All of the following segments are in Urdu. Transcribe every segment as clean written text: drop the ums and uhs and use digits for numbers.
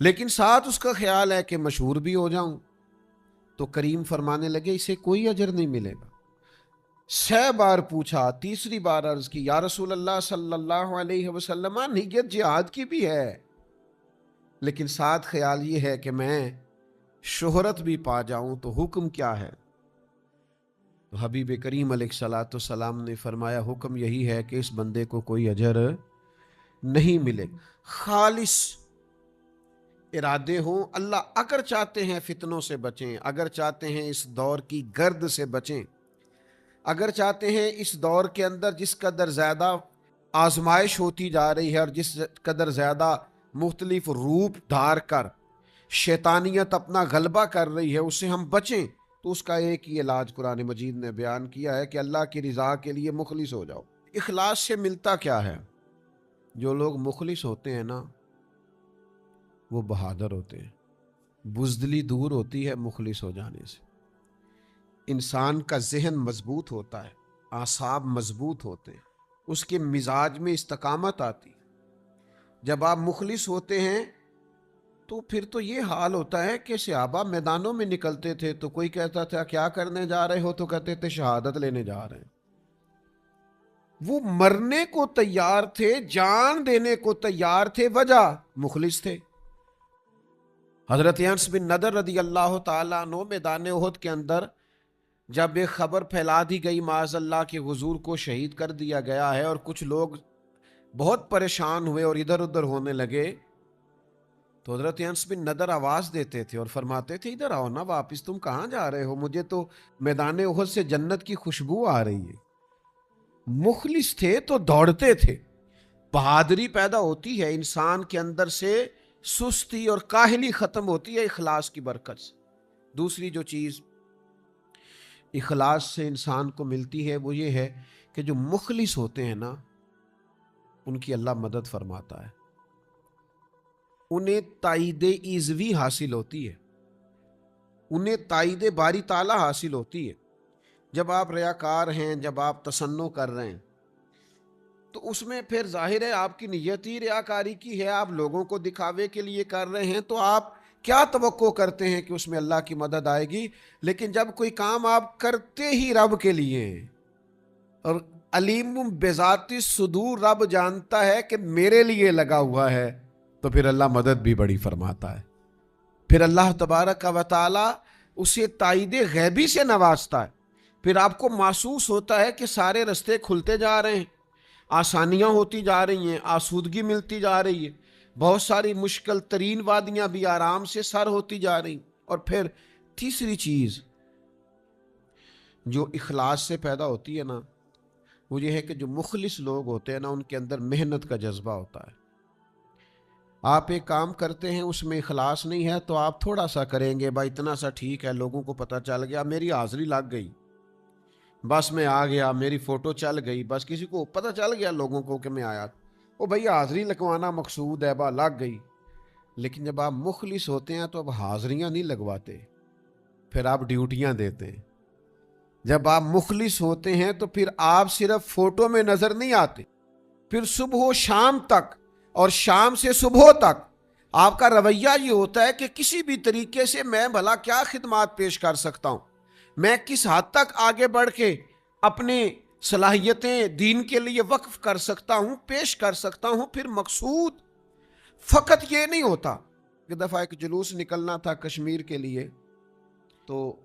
لیکن ساتھ اس کا خیال ہے کہ مشہور بھی ہو جاؤں، تو کریم فرمانے لگے اسے کوئی اجر نہیں ملے گا۔ 6 بار پوچھا، تیسری بار عرض کی یا رسول اللہ صلی اللہ علیہ وسلم، نیت جہاد کی بھی ہے لیکن ساتھ خیال یہ ہے کہ میں شہرت بھی پا جاؤں، تو حکم کیا ہے؟ تو حبیب کریم علیہ الصلوۃ والسلام نے فرمایا حکم یہی ہے کہ اس بندے کو کوئی اجر نہیں ملے، خالص ارادے ہوں۔ اللہ اگر چاہتے ہیں فتنوں سے بچیں، اگر چاہتے ہیں اس دور کی گرد سے بچیں، اگر چاہتے ہیں اس دور کے اندر جس قدر زیادہ آزمائش ہوتی جا رہی ہے اور جس قدر زیادہ مختلف روپ دھار کر شیطانیت اپنا غلبہ کر رہی ہے، اس سے ہم بچیں، تو اس کا ایک ہی علاج قرآن مجید نے بیان کیا ہے کہ اللہ کی رضا کے لیے مخلص ہو جاؤ۔ اخلاص سے ملتا کیا ہے؟ جو لوگ مخلص ہوتے ہیں نا وہ بہادر ہوتے ہیں، بزدلی دور ہوتی ہے مخلص ہو جانے سے۔ انسان کا ذہن مضبوط ہوتا ہے، اعصاب مضبوط ہوتے ہیں، اس کے مزاج میں استقامت آتی۔ جب آپ مخلص ہوتے ہیں تو پھر تو یہ حال ہوتا ہے کہ صحابہ میدانوں میں نکلتے تھے تو کوئی کہتا تھا کیا کرنے جا رہے ہو، تو کہتے تھے شہادت لینے جا رہے ہیں۔ وہ مرنے کو تیار تھے، جان دینے کو تیار تھے، وجہ مخلص تھے۔ حضرت انس بن نضر رضی اللہ تعالیٰ عنہ میدان احد کے اندر جب ایک خبر پھیلا دی گئی معاذ اللہ کے حضور کو شہید کر دیا گیا ہے، اور کچھ لوگ بہت پریشان ہوئے اور ادھر ادھر ہونے لگے، تو حضرت انس بن نضر آواز دیتے تھے اور فرماتے تھے ادھر آؤ نا واپس، تم کہاں جا رہے ہو؟ مجھے تو میدان احد سے جنت کی خوشبو آ رہی ہے۔ مخلص تھے تو دوڑتے تھے۔ بہادری پیدا ہوتی ہے انسان کے اندر سے، سستی اور کاہلی ختم ہوتی ہے اخلاص کی برکت سے۔ دوسری جو چیز اخلاص سے انسان کو ملتی ہے وہ یہ ہے کہ جو مخلص ہوتے ہیں نا ان کی اللہ مدد فرماتا ہے، انہیں تائید ایزوی حاصل ہوتی ہے، انہیں تائید باری تعالیٰ حاصل ہوتی ہے۔ جب آپ ریاکار ہیں، جب آپ تصنع کر رہے ہیں تو اس میں پھر ظاہر ہے آپ کی نیت ہی ریاکاری کی ہے، آپ لوگوں کو دکھاوے کے لیے کر رہے ہیں، تو آپ کیا توقع کرتے ہیں کہ اس میں اللہ کی مدد آئے گی؟ لیکن جب کوئی کام آپ کرتے ہی رب کے لیے، اور علیم بذات الصدور، رب جانتا ہے کہ میرے لیے لگا ہوا ہے، تو پھر اللہ مدد بھی بڑی فرماتا ہے۔ پھر اللہ تبارک و تعالی اسے تائید غیبی سے نوازتا ہے۔ پھر آپ کو محسوس ہوتا ہے کہ سارے رستے کھلتے جا رہے ہیں، آسانیاں ہوتی جا رہی ہیں، آسودگی ملتی جا رہی ہے، بہت ساری مشکل ترین وادیاں بھی آرام سے سر ہوتی جا رہی۔ اور پھر تیسری چیز جو اخلاص سے پیدا ہوتی ہے نا وہ یہ ہے کہ جو مخلص لوگ ہوتے ہیں نا ان کے اندر محنت کا جذبہ ہوتا ہے۔ آپ ایک کام کرتے ہیں اس میں اخلاص نہیں ہے تو آپ تھوڑا سا کریں گے، بھائی اتنا سا ٹھیک ہے، لوگوں کو پتہ چل گیا، میری حاضری لگ گئی، بس میں آ گیا، میری فوٹو چل گئی، بس کسی کو پتہ چل گیا لوگوں کو کہ میں آیا، وہ بھائی حاضری لگوانا مقصود ہے، با لگ گئی۔ لیکن جب آپ مخلص ہوتے ہیں تو اب حاضریاں نہیں لگواتے، پھر آپ ڈیوٹیاں دیتے ہیں۔ جب آپ مخلص ہوتے ہیں تو پھر آپ صرف فوٹو میں نظر نہیں آتے، پھر صبح و شام تک اور شام سے صبح تک آپ کا رویہ یہ ہوتا ہے کہ کسی بھی طریقے سے میں بھلا کیا خدمات پیش کر سکتا ہوں، میں کس حد تک آگے بڑھ کے اپنے صلاحیتیں دین کے لیے وقف کر سکتا ہوں، پیش کر سکتا ہوں۔ پھر مقصود فقط یہ نہیں ہوتا۔ ایک دفعہ ایک جلوس نکلنا تھا کشمیر کے لیے، تو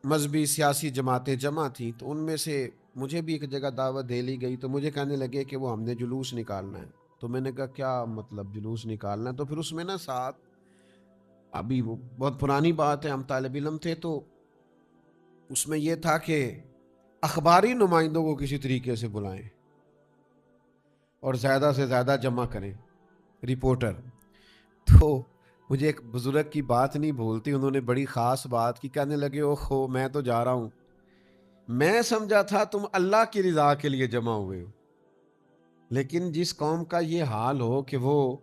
مذہبی سیاسی جماعتیں جمع تھیں، تو ان میں سے مجھے بھی ایک جگہ دعوت دے لی گئی، تو مجھے کہنے لگے کہ وہ ہم نے جلوس نکالنا ہے۔ تو میں نے کہا کیا مطلب جلوس نکالنا ہے؟ تو پھر اس میں نا ساتھ، ابھی وہ بہت پرانی بات ہے، ہم طالب علم تھے، تو اس میں یہ تھا کہ اخباری نمائندوں کو کسی طریقے سے بلائیں اور زیادہ سے زیادہ جمع کریں رپورٹر۔ تو مجھے ایک بزرگ کی بات نہیں بھولتی، انہوں نے بڑی خاص بات کی، کہنے لگے اوہو میں تو جا رہا ہوں، میں سمجھا تھا تم اللہ کی رضا کے لیے جمع ہوئے ہو۔ لیکن جس قوم کا یہ حال ہو کہ وہ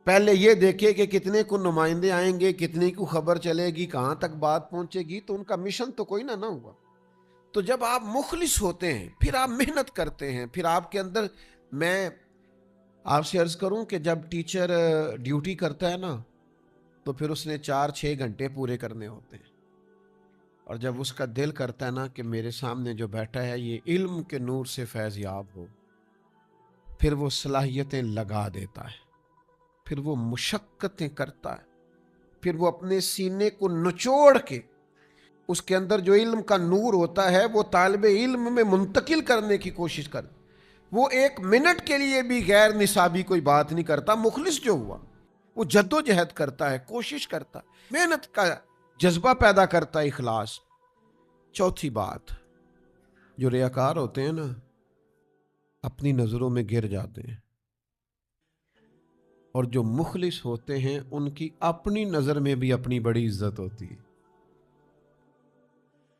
پہلے یہ دیکھے کہ کتنے کو نمائندے آئیں گے، کتنے کو خبر چلے گی، کہاں تک بات پہنچے گی، تو ان کا مشن تو کوئی نہ ہوا۔ تو جب آپ مخلص ہوتے ہیں، پھر آپ محنت کرتے ہیں، پھر آپ کے اندر، میں آپ سے عرض کروں کہ جب ٹیچر ڈیوٹی کرتا ہے نا تو پھر اس نے 4-6 گھنٹے پورے کرنے ہوتے ہیں، اور جب اس کا دل کرتا ہے نا کہ میرے سامنے جو بیٹھا ہے یہ علم کے نور سے فیض یاب ہو، پھر وہ صلاحیتیں لگا دیتا ہے، پھر وہ مشقتیں کرتا ہے، پھر وہ اپنے سینے کو نچوڑ کے اس کے اندر جو علم کا نور ہوتا ہے وہ طالب علم میں منتقل کرنے کی کوشش کرتا۔ وہ 1 منٹ کے لیے بھی غیر نصابی کوئی بات نہیں کرتا۔ مخلص جو ہوا وہ جد و جہد کرتا ہے، کوشش کرتا ہے، محنت کا جذبہ پیدا کرتا ہے، اخلاص۔ چوتھی بات، جو ریاکار ہوتے ہیں نا اپنی نظروں میں گر جاتے ہیں، اور جو مخلص ہوتے ہیں ان کی اپنی نظر میں بھی اپنی بڑی عزت ہوتی ہے۔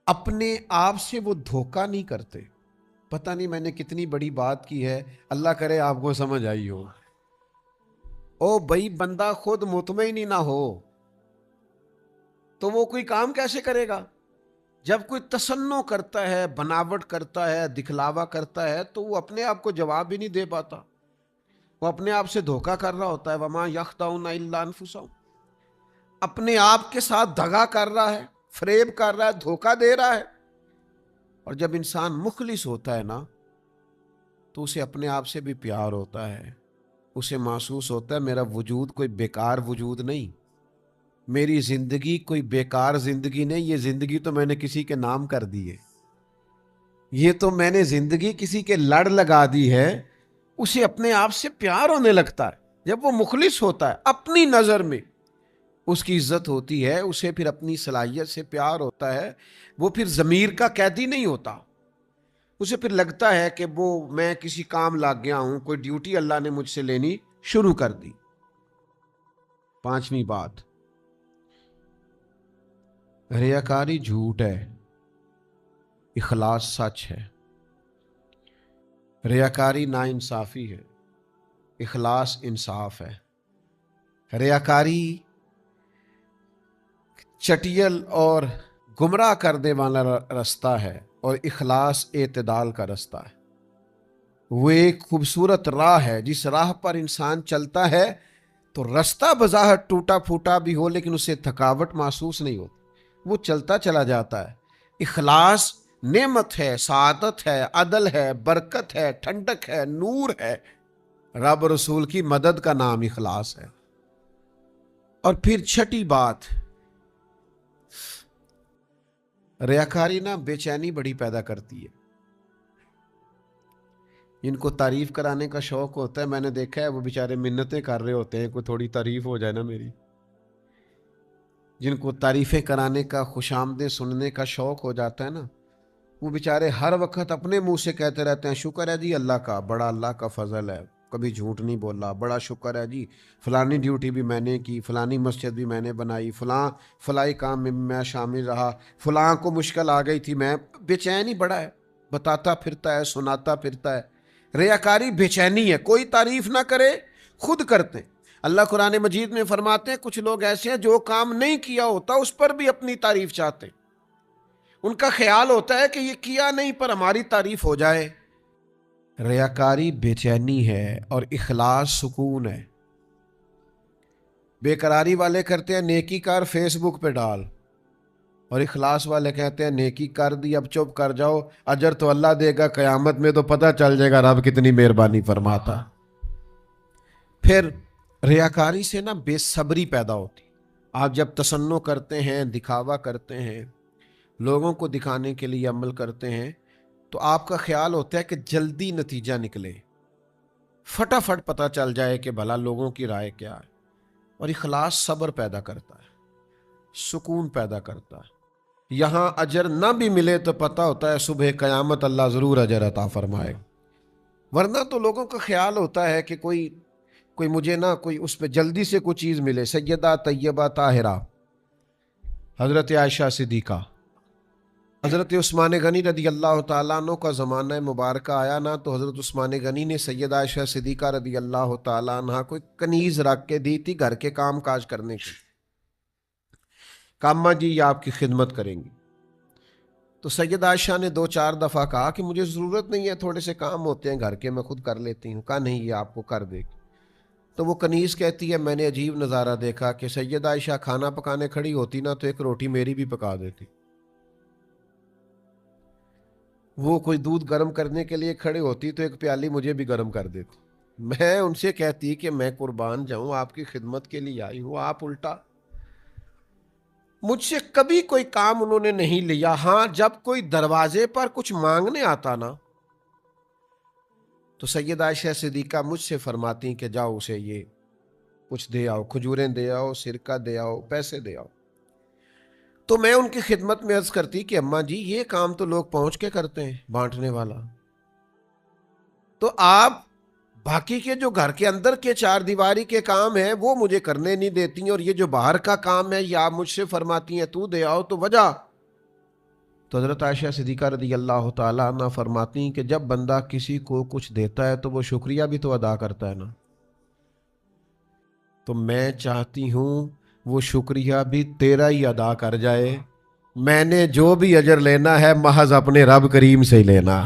اپنے آپ سے وہ دھوکہ نہیں کرتے۔ پتہ نہیں میں نے کتنی بڑی بات کی ہے، اللہ کرے آپ کو سمجھ آئی ہو۔ او بھائی، بندہ خود مطمئن ہی نہ ہو تو وہ کوئی کام کیسے کرے گا؟ جب کوئی تصنع کرتا ہے، بناوٹ کرتا ہے، دکھلاوا کرتا ہے تو وہ اپنے آپ کو جواب بھی نہیں دے پاتا، وہ اپنے آپ سے دھوکہ کر رہا ہوتا ہے۔ وما یخدعون الا انفسهم، اپنے آپ کے ساتھ دغا کر رہا ہے، فریب کر رہا ہے، دھوکہ دے رہا ہے۔ اور جب انسان مخلص ہوتا ہے نا تو اسے اپنے آپ سے بھی پیار ہوتا ہے، اسے محسوس ہوتا ہے میرا وجود کوئی بیکار وجود نہیں، میری زندگی کوئی بیکار زندگی نہیں، یہ زندگی تو میں نے کسی کے نام کر دی ہے، یہ تو میں نے زندگی کسی کے لڑ لگا دی ہے۔ اسے اپنے آپ سے پیار ہونے لگتا ہے جب وہ مخلص ہوتا ہے، اپنی نظر میں اس کی عزت ہوتی ہے، اسے پھر اپنی صلاحیت سے پیار ہوتا ہے، وہ پھر ضمیر کا قیدی نہیں ہوتا، اسے پھر لگتا ہے کہ وہ میں کسی کام لگ گیا ہوں، کوئی ڈیوٹی اللہ نے مجھ سے لینی شروع کر دی۔ پانچویں بات، ریاکاری جھوٹ ہے، اخلاص سچ ہے۔ ریاکاری ناانصافی ہے، اخلاص انصاف ہے۔ ریاکاری چٹیل اور گمراہ کرنے والا رستہ ہے، اور اخلاص اعتدال کا رستہ ہے۔ وہ ایک خوبصورت راہ ہے، جس راہ پر انسان چلتا ہے تو رستہ بظاہر ٹوٹا پھوٹا بھی ہو لیکن اسے تھکاوٹ محسوس نہیں ہوتی، وہ چلتا چلا جاتا ہے۔ اخلاص نعمت ہے، سعادت ہے، عدل ہے، برکت ہے، ٹھنڈک ہے، نور ہے۔ رب رسول کی مدد کا نام اخلاص ہے۔ اور پھر چھٹی بات، ریاکاری نا بے چینی بڑی پیدا کرتی ہے۔ جن کو تعریف کرانے کا شوق ہوتا ہے، میں نے دیکھا ہے وہ بیچارے منتیں کر رہے ہوتے ہیں کوئی تھوڑی تعریف ہو جائے نا میری۔ جن کو تعریفیں کرانے کا، خوش آمدیں سننے کا شوق ہو جاتا ہے نا، وہ بیچارے ہر وقت اپنے منہ سے کہتے رہتے ہیں شکر ہے جی اللہ کا، بڑا اللہ کا فضل ہے، کبھی جھوٹ نہیں بولا، بڑا شکر ہے جی فلانی ڈیوٹی بھی میں نے کی، فلانی مسجد بھی میں نے بنائی، فلاں کام میں میں شامل رہا، فلاں کو مشکل آ گئی تھی، میں بے چین ہی بڑا ہے، بتاتا پھرتا ہے، سناتا پھرتا ہے۔ ریاکاری بے چینی ہے، کوئی تعریف نہ کرے، خود کرتے۔ اللہ قرآن مجید میں فرماتے ہیں کچھ لوگ ایسے ہیں جو کام نہیں کیا ہوتا اس پر بھی اپنی تعریف چاہتے، ان کا خیال ہوتا ہے کہ یہ کیا نہیں پر ہماری تعریف ہو جائے۔ ریاکاری بے چینی ہے اور اخلاص سکون ہے۔ بے قراری والے کرتے ہیں نیکی کر فیس بک پہ ڈال، اور اخلاص والے کہتے ہیں نیکی کر دی اب چپ کر جاؤ، اجر تو اللہ دے گا، قیامت میں تو پتہ چل جائے گا رب کتنی مہربانی فرماتا۔ پھر ریاکاری سے نا بے صبری پیدا ہوتی۔ آپ جب تصنع کرتے ہیں، دکھاوا کرتے ہیں، لوگوں کو دکھانے کے لیے عمل کرتے ہیں تو آپ کا خیال ہوتا ہے کہ جلدی نتیجہ نکلے، فٹافٹ پتہ چل جائے کہ بھلا لوگوں کی رائے کیا ہے۔ اور اخلاص صبر پیدا کرتا ہے، سکون پیدا کرتا ہے۔ یہاں اجر نہ بھی ملے تو پتہ ہوتا ہے صبح قیامت اللہ ضرور اجر عطا فرمائے، ورنہ تو لوگوں کا خیال ہوتا ہے کہ کوئی مجھے نہ کوئی اس پہ جلدی سے کوئی چیز ملے۔ سیدہ طیبہ طاہرہ حضرت عائشہ صدیقہ، حضرت عثمان غنی رضی اللہ تعالیٰ عنہ کا زمانہ مبارکہ آیا نا تو حضرت عثمان غنی نے سیدہ عائشہ صدیقہ رضی اللہ تعالیٰ عنہ کو ایک کنیز رکھ کے دی تھی گھر کے کام کاج کرنے کی، کاماں جی یہ آپ کی خدمت کریں گی۔ تو سیدہ عائشہ نے 2-4 دفعہ کہا کہ مجھے ضرورت نہیں ہے، تھوڑے سے کام ہوتے ہیں گھر کے، میں خود کر لیتی ہوں۔ کہا نہیں، یہ آپ کو کر دے گی۔ تو وہ کنیز کہتی ہے میں نے عجیب نظارہ دیکھا کہ سیدہ عائشہ کھانا پکانے کھڑی ہوتی نا تو ایک روٹی میری بھی پکا دیتی، وہ کوئی دودھ گرم کرنے کے لیے کھڑے ہوتی تو ایک پیالی مجھے بھی گرم کر دیتی۔ میں ان سے کہتی کہ میں قربان جاؤں، آپ کی خدمت کے لیے آئی ہوں، آپ الٹا۔ مجھ سے کبھی کوئی کام انہوں نے نہیں لیا، ہاں جب کوئی دروازے پر کچھ مانگنے آتا نا تو سیدہ عائشہ صدیقہ مجھ سے فرماتی کہ جاؤ اسے یہ کچھ دے آؤ، کھجوریں دے آؤ، سرکہ دے آؤ، پیسے دے آؤ۔ تو میں ان کی خدمت میں عرض کرتی کہ اماں جی یہ کام تو لوگ پہنچ کے کرتے ہیں بانٹنے والا، تو آپ باقی کے جو گھر کے اندر کے چار دیواری کے کام ہیں وہ مجھے کرنے نہیں دیتی ہیں، اور یہ جو باہر کا کام ہے یہ آپ مجھ سے فرماتی ہیں تو دے آؤ، تو وجہ؟ تو حضرت عائشہ صدیقہ رضی اللہ تعالیٰ عنہ فرماتی ہیں کہ جب بندہ کسی کو کچھ دیتا ہے تو وہ شکریہ بھی تو ادا کرتا ہے نا، تو میں چاہتی ہوں وہ شکریہ بھی تیرا ہی ادا کر جائے، میں نے جو بھی اجر لینا ہے محض اپنے رب کریم سے ہی لینا،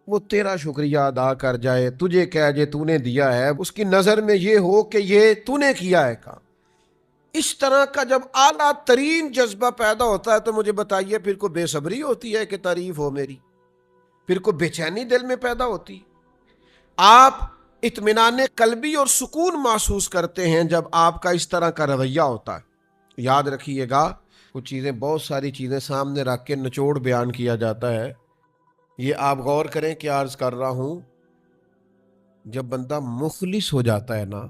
وہ تیرا شکریہ ادا کر جائے، تجھے کہہ جے تو نے دیا ہے، اس کی نظر میں یہ ہو کہ یہ تو نے کیا ہے کام۔ اس طرح کا جب اعلیٰ ترین جذبہ پیدا ہوتا ہے تو مجھے بتائیے پھر کو بے صبری ہوتی ہے کہ تعریف ہو میری، پھر کو بے چینی دل میں پیدا ہوتی؟ آپ اطمینان قلبی اور سکون محسوس کرتے ہیں جب آپ کا اس طرح کا رویہ ہوتا ہے۔ یاد رکھیے گا کچھ چیزیں، بہت ساری چیزیں سامنے رکھ کے نچوڑ بیان کیا جاتا ہے، یہ آپ غور کریں کہ عرض کر رہا ہوں جب بندہ مخلص ہو جاتا ہے نا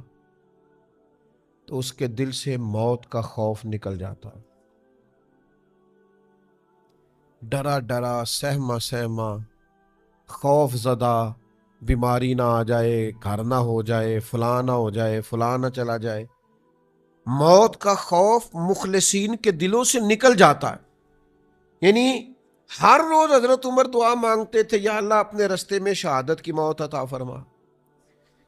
تو اس کے دل سے موت کا خوف نکل جاتا ہے، ڈرا ڈرا سہما سہما خوف زدہ، بیماری نہ آ جائے، گھر نہ ہو جائے، فلاں نہ ہو جائے، فلاں نہ چلا جائے، موت کا خوف مخلصین کے دلوں سے نکل جاتا ہے۔ یعنی ہر روز حضرت عمر دعا مانگتے تھے یا اللہ اپنے رستے میں شہادت کی موت عطا فرما۔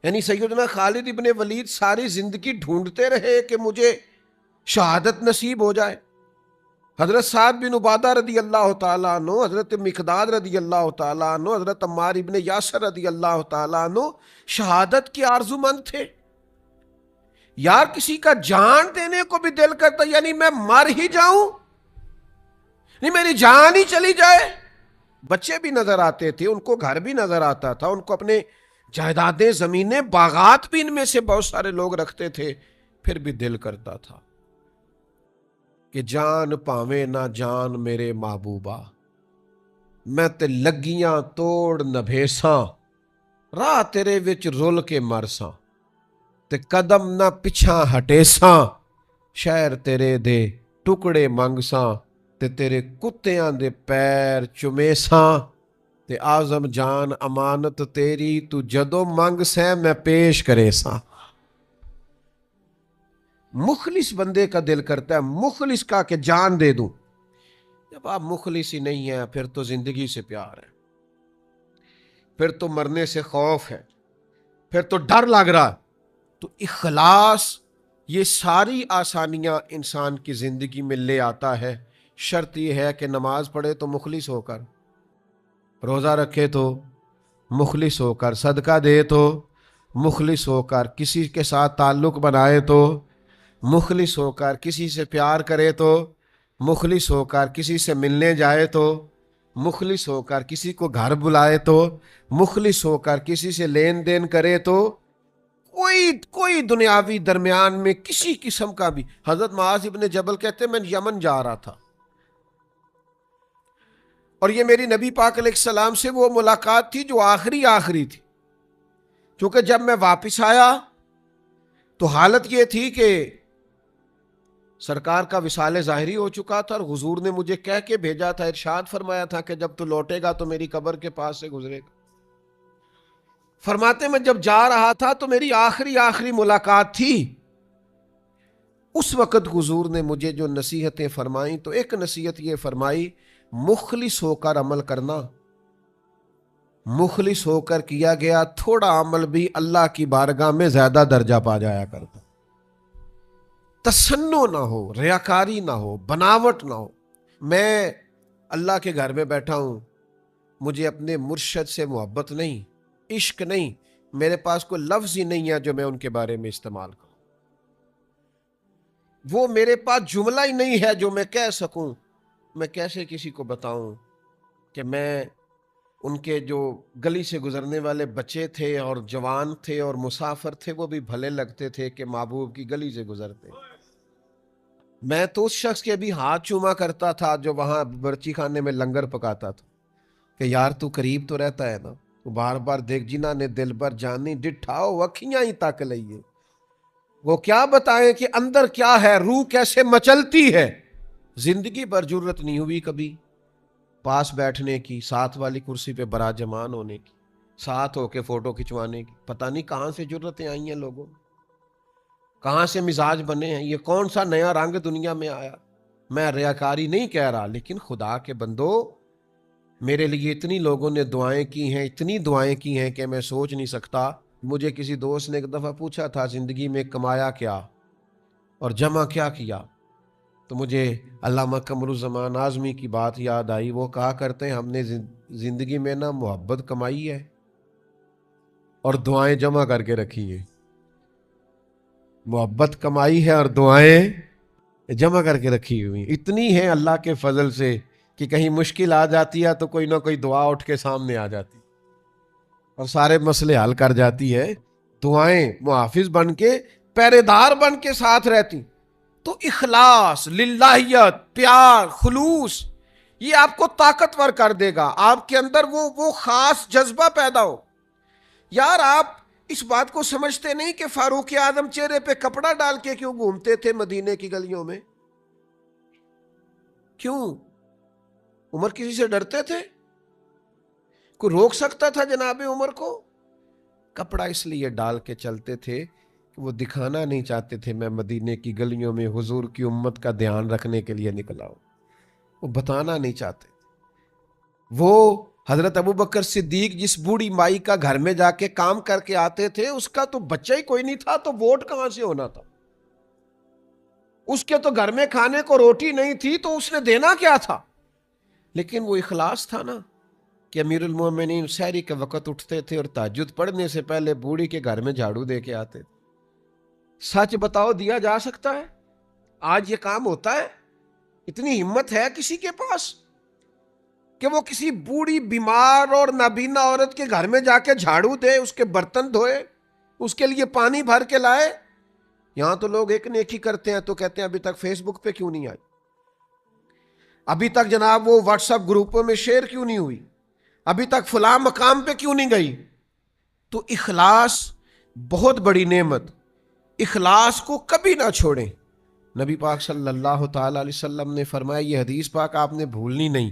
یعنی سیدنا خالد ابن ولید ساری زندگی ڈھونڈتے رہے کہ مجھے شہادت نصیب ہو جائے۔ حضرت سعد بن عبادہ رضی اللہ تعالیٰ عنہ، حضرت مقداد رضی اللہ تعالیٰ عنہ، حضرت عمار ابن یاسر رضی اللہ تعالیٰ عنہ شہادت کے آرزو مند تھے۔ یار کسی کا جان دینے کو بھی دل کرتا، یعنی میں مر ہی جاؤں، نہیں میری جان ہی چلی جائے۔ بچے بھی نظر آتے تھے، ان کو گھر بھی نظر آتا تھا، ان کو اپنے جائیدادیں، زمینیں، باغات بھی ان میں سے بہت سارے لوگ رکھتے تھے، پھر بھی دل کرتا تھا کہ جان پاویں نہ جان میرے محبوبہ، میں تے لگیاں توڑ نہ بھیساں، راہ تیرے وچ رول کے مرساں، تے قدم نہ پچھاں ہٹیساں، شہر تیرے دے ٹکڑے منگساں، تے تیرے کتیاں دے پیر چمیساں، تے آزم جان امانت تیری، تو جدو منگ سیں میں پیش کرے ساں۔ مخلص بندے کا دل کرتا ہے، مخلص کا کہ جان دے دوں۔ جب آپ مخلص ہی نہیں ہیں پھر تو زندگی سے پیار ہے، پھر تو مرنے سے خوف ہے، پھر تو ڈر لگ رہا۔ تو اخلاص یہ ساری آسانیاں انسان کی زندگی میں لے آتا ہے۔ شرط یہ ہے کہ نماز پڑھے تو مخلص ہو کر، روزہ رکھے تو مخلص ہو کر، صدقہ دے تو مخلص ہو کر، کسی کے ساتھ تعلق بنائے تو مخلص ہو کر، کسی سے پیار کرے تو مخلص ہو کر، کسی سے ملنے جائے تو مخلص ہو کر، کسی کو گھر بلائے تو مخلص ہو کر، کسی سے لین دین کرے تو کوئی دنیاوی درمیان میں کسی قسم کا بھی۔ حضرت معاذ ابن جبل کہتے ہیں میں یمن جا رہا تھا اور یہ میری نبی پاک علیہ السلام سے وہ ملاقات تھی جو آخری تھی، کیونکہ جب میں واپس آیا تو حالت یہ تھی کہ سرکار کا وصال ظاہری ہو چکا تھا، اور حضور نے مجھے کہہ کے بھیجا تھا، ارشاد فرمایا تھا کہ جب تو لوٹے گا تو میری قبر کے پاس سے گزرے گا۔ فرماتے میں جب جا رہا تھا تو میری آخری ملاقات تھی، اس وقت حضور نے مجھے جو نصیحتیں فرمائیں تو ایک نصیحت یہ فرمائی، مخلص ہو کر عمل کرنا۔ مخلص ہو کر کیا گیا تھوڑا عمل بھی اللہ کی بارگاہ میں زیادہ درجہ پا جایا کرتا۔ تسنو نہ ہو، ریاکاری نہ ہو، بناوٹ نہ ہو۔ میں اللہ کے گھر میں بیٹھا ہوں، مجھے اپنے مرشد سے محبت نہیں، عشق نہیں، میرے پاس کوئی لفظ ہی نہیں ہے جو میں ان کے بارے میں استعمال کروں، وہ میرے پاس جملہ ہی نہیں ہے جو میں کہہ سکوں۔ میں کیسے کسی کو بتاؤں کہ میں ان کے جو گلی سے گزرنے والے بچے تھے اور جوان تھے اور مسافر تھے، وہ بھی بھلے لگتے تھے کہ محبوب کی گلی سے گزرتے۔ میں تو اس شخص کے بھی ہاتھ چوما کرتا تھا جو وہاں برچی خانے میں لنگر پکاتا تھا کہ یار تو قریب تو رہتا ہے نا، تو بار بار دیکھ جنا نے دل بر جانی ڈٹھاؤ اکھیاں ہی تک لئیے۔ وہ کیا بتائیں کہ اندر کیا ہے، روح کیسے مچلتی ہے۔ زندگی پر جرت نہیں ہوئی کبھی پاس بیٹھنے کی، ساتھ والی کرسی پہ براجمان ہونے کی، ساتھ ہو کے فوٹو کھنچوانے کی۔ پتہ نہیں کہاں سے جرتیں آئی ہیں لوگوں، کہاں سے مزاج بنے ہیں، یہ کون سا نیا رنگ دنیا میں آیا۔ میں ریاکاری نہیں کہہ رہا، لیکن خدا کے بندو، میرے لیے اتنی لوگوں نے دعائیں کی ہیں، اتنی دعائیں کی ہیں کہ میں سوچ نہیں سکتا۔ مجھے کسی دوست نے ایک دفعہ پوچھا تھا زندگی میں کمایا کیا اور جمع کیا کیا، تو مجھے علامہ قمر الزمان اعظمی کی بات یاد آئی۔ وہ کہا کرتے ہیں ہم نے زندگی میں نا محبت کمائی ہے اور دعائیں جمع کر کے رکھی ہیں۔ محبت کمائی ہے اور دعائیں جمع کر کے رکھی ہوئی، اتنی ہیں اللہ کے فضل سے کہ کہیں مشکل آ جاتی ہے تو کوئی نہ کوئی دعا اٹھ کے سامنے آ جاتی اور سارے مسئلے حل کر جاتی ہے۔ دعائیں محافظ بن کے، پہرے دار بن کے ساتھ رہتی۔ تو اخلاص، للہیت، پیار، خلوص، یہ آپ کو طاقتور کر دے گا۔ آپ کے اندر وہ خاص جذبہ پیدا ہو۔ یار آپ اس بات کو سمجھتے نہیں کہ فاروق اعظم چہرے پہ کپڑا ڈال کے کیوں گھومتے تھے مدینے کی گلیوں میں؟ کیوں؟ عمر کسی سے ڈرتے تھے؟ کوئی روک سکتا تھا جناب عمر کو؟ کپڑا اس لیے ڈال کے چلتے تھے کہ وہ دکھانا نہیں چاہتے تھے میں مدینے کی گلیوں میں حضور کی امت کا دھیان رکھنے کے لیے نکلا ہوں۔ وہ بتانا نہیں چاہتے۔ وہ حضرت ابوبکر صدیق جس بوڑھی مائی کا گھر میں جا کے کام کر کے آتے تھے، اس کا تو بچہ ہی کوئی نہیں تھا، تو ووٹ کہاں سے ہونا تھا؟ اس کے تو گھر میں کھانے کو روٹی نہیں تھی، تو اس نے دینا کیا تھا؟ لیکن وہ اخلاص تھا نا کہ امیر المومنین سحری کے وقت اٹھتے تھے اور تہجد پڑھنے سے پہلے بوڑھی کے گھر میں جھاڑو دے کے آتے تھے۔ سچ بتاؤ، دیا جا سکتا ہے؟ آج یہ کام ہوتا ہے؟ اتنی ہمت ہے کسی کے پاس کہ وہ کسی بوڑھی بیمار اور نابینا عورت کے گھر میں جا کے جھاڑو دے، اس کے برتن دھوئے، اس کے لیے پانی بھر کے لائے؟ یہاں تو لوگ ایک نیکی کرتے ہیں تو کہتے ہیں ابھی تک فیس بک پہ کیوں نہیں آئی، ابھی تک جناب وہ واٹس ایپ گروپوں میں شیئر کیوں نہیں ہوئی، ابھی تک فلاں مقام پہ کیوں نہیں گئی؟ تو اخلاص بہت بڑی نعمت، اخلاص کو کبھی نہ چھوڑیں۔ نبی پاک صلی اللہ تعالی علیہ وسلم نے فرمایا، یہ حدیث پاک آپ نے بھولنی نہیں۔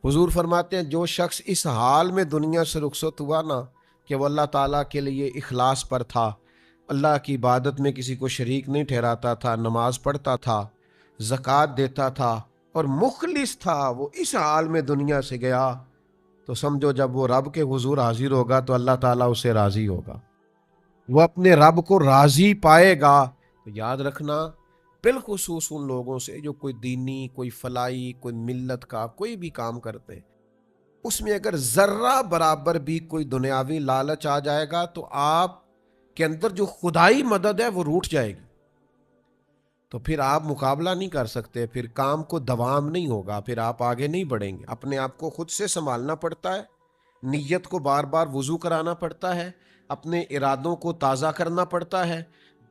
حضور فرماتے ہیں جو شخص اس حال میں دنیا سے رخصت ہوا نا کہ وہ اللہ تعالیٰ کے لیے اخلاص پر تھا، اللہ کی عبادت میں کسی کو شریک نہیں ٹھہراتا تھا، نماز پڑھتا تھا، زکوٰۃ دیتا تھا اور مخلص تھا، وہ اس حال میں دنیا سے گیا، تو سمجھو جب وہ رب کے حضور حاضر ہوگا تو اللہ تعالیٰ اسے راضی ہوگا، وہ اپنے رب کو راضی پائے گا۔ تو یاد رکھنا، بالخصوص ان لوگوں سے جو کوئی دینی، کوئی فلاحی، کوئی ملت کا کوئی بھی کام کرتے ہیں، اس میں اگر ذرہ برابر بھی کوئی دنیاوی لالچ آ جائے گا تو آپ کے اندر جو خدائی مدد ہے وہ روٹ جائے گی، تو پھر آپ مقابلہ نہیں کر سکتے، پھر کام کو دوام نہیں ہوگا، پھر آپ آگے نہیں بڑھیں گے۔ اپنے آپ کو خود سے سنبھالنا پڑتا ہے، نیت کو بار بار وضو کرانا پڑتا ہے، اپنے ارادوں کو تازہ کرنا پڑتا ہے۔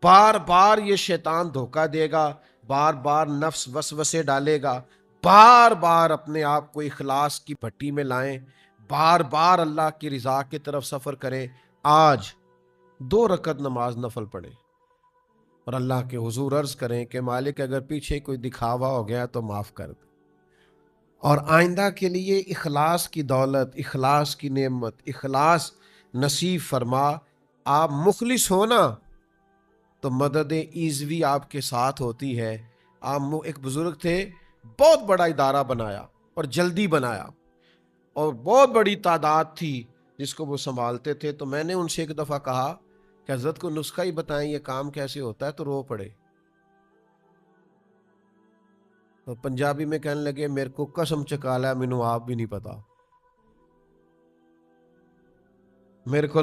بار بار یہ شیطان دھوکہ دے گا، بار بار نفس وسوسے ڈالے گا، بار بار اپنے آپ کو اخلاص کی بھٹی میں لائیں، بار بار اللہ کی رضا کی طرف سفر کریں۔ آج 2 رکعت نماز نفل پڑھیں اور اللہ کے حضور عرض کریں کہ مالک اگر پیچھے کوئی دکھاوا ہو گیا تو معاف کر دے، اور آئندہ کے لیے اخلاص کی دولت، اخلاص کی نعمت، اخلاص نصیب فرما۔ آپ مخلص ہونا تو مدد ایزوی آپ کے ساتھ ہوتی ہے۔ آپ ایک بزرگ تھے، بہت بڑا ادارہ بنایا اور جلدی بنایا، اور بہت بڑی تعداد تھی جس کو وہ سنبھالتے تھے، تو میں نے ان سے ایک دفعہ کہا کہ حضرت کو نسخہ ہی بتائیں یہ کام کیسے ہوتا ہے، تو رو پڑے۔ تو پنجابی میں کہنے لگے میرے کو قسم چکالا ہے مینوں آپ بھی نہیں پتا، میرے کو